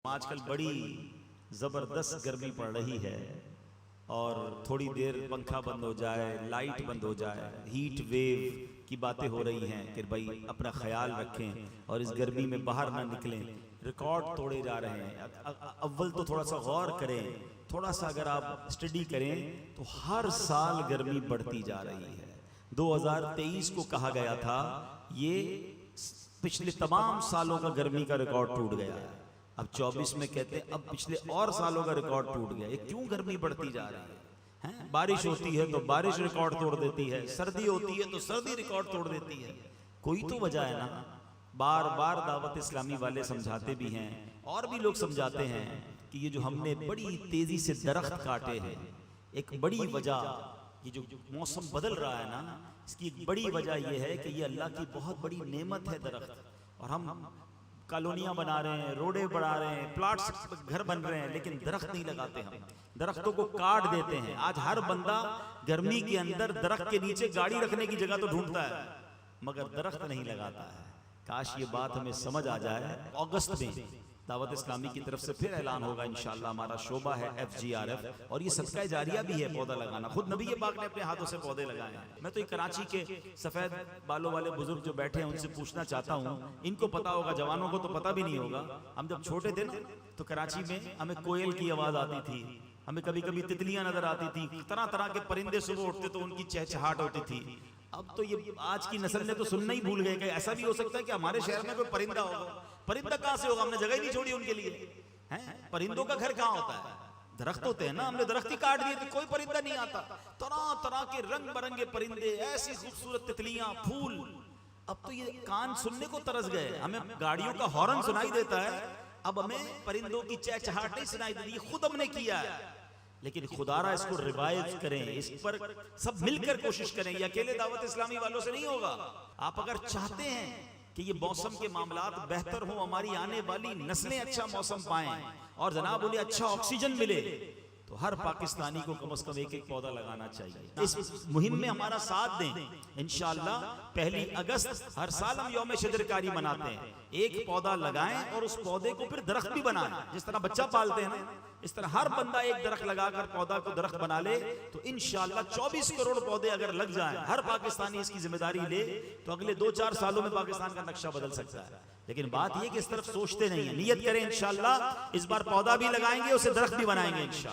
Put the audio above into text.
आजकल बड़ी ज़बरदस्त गर्मी पड़ रही है और थोड़ी देर पंखा बंद हो जाए, लाइट बंद हो जाए, हीट वेव की बातें हो रही हैं कि भाई अपना ख्याल रखें और इस गर्मी में बाहर ना निकलें। रिकॉर्ड तोड़े जा रहे हैं। अव्वल तो थोड़ा सा गौर करें, थोड़ा सा अगर आप स्टडी करें तो हर साल गर्मी बढ़ती जा रही है। 2023 को कहा गया था ये पिछले तमाम सालों का गर्मी का रिकॉर्ड टूट गया है। अब 24 में कहते हैं अब पिछले और सालों का रिकॉर्ड टूट गया। ये क्यों गर्मी बढ़ती जा रही है? बारिश होती है तो बारिश रिकॉर्ड तोड़ देती है, सर्दी होती है तो सर्दी रिकॉर्ड तोड़ देती है। कोई तो वजह है ना। बार बार दावत इस्लामी वाले समझाते भी हैं और भी लोग समझाते हैं कि ये जो हमने बड़ी तेजी से दरख्त काटे हैं, एक बड़ी वजह ये जो मौसम बदल रहा है ना, इसकी एक बड़ी वजह यह है कि ये अल्लाह की बहुत बड़ी नेमत है दरख्त। और हम कॉलोनियां बना रहे हैं, रोडे बढ़ा रहे हैं, प्लाट्स घर बन रहे हैं, लेकिन दरख्त नहीं लगाते। हम दरख्तों को काट देते हैं। आज हर बंदा गर्मी के अंदर दरख्त के नीचे गाड़ी रखने की जगह तो ढूंढता है, मगर दरख्त नहीं लगाता है। काश ये बात हमें समझ आ जाए। अगस्त में दावत इस्लामी की तरफ से फिर ऐलान होगा इंशाअल्लाह। हमारा शोबा है FGRF और ये सदका जारिया भी है पौधा लगाना। खुद नबी पाक ने अपने हाथों से पौधे लगाए हैं। मैं तो ये कराची के सफेद बालों वाले बुजुर्ग जो बैठे हैं उनसे पूछना चाहता हूँ, इनको पता होगा, जवानों को तो पता भी नहीं होगा। हम जब छोटे थे ना तो कराची में हमें कोयल की आवाज आती थी, हमें कभी कभी तितलियां नजर आती थी, तरह तरह के परिंदे सुबह उठते तो उनकी चहचहाट होती थी। अब तो ये आज की नस्ल ने तो सुनना ही भूल गए कि ऐसा भी हो सकता है कि हमारे शहर में कोई परिंदा होगा। परिंदा कहां से होगा? हमने जगह ही नहीं छोड़ी उनके लिए। हैं? परिंदों का घर कहां होता है? दरख्त होते हैं ना, हमने दरख्त ही काट दिए, कोई परिंदा नहीं आता। तरह तरह के रंग बिरंगे परिंदे, ऐसी खूबसूरत तितलियां, फूल। अब तो ये कान सुनने को तरस गए। हमें गाड़ियों का हॉर्न सुनाई देता है, अब हमें परिंदों की चहचहाट नहीं सुनाई देती। खुद हमने किया है। लेकिन खुदारा इसको रिवाइव करें, इस पर सब मिलकर कोशिश करें। ये अकेले दावत इस्लामी वालों से नहीं होगा। आप अगर चाहते हैं कि ये मौसम के मामलात बेहतर हो, हमारी आने वाली नस्लें अच्छा मौसम पाएं और जनाब उन्हें अच्छा ऑक्सीजन मिले, तो हर पाकिस्तानी को कम से कम एक एक पौधा लगाना चाहिए। इस मुहिम में हमारा साथ दें। इंशाअल्लाह 1 अगस्त हर साल हम यौम शजरकारी मनाते हैं। एक पौधा लगाएं और उस पौधे को फिर दरख्त भी बनाएं। जिस तरह बच्चा पालते हैं ना, इस तरह हर बंदा एक दरख्त लगाकर पौधा को दरख्त बना ले, तो इंशाअल्लाह 24 करोड़ पौधे अगर लग जाएं, हर पाकिस्तानी इसकी जिम्मेदारी ले, तो अगले 2-4 सालों में पाकिस्तान का नक्शा बदल सकता है। लेकिन बात यह कि इस तरफ सोचते नहीं है। नियत करें इंशाअल्लाह इस बार पौधा भी लगाएंगे, उसे दरख्त भी बनाएंगे इंशाअल्लाह।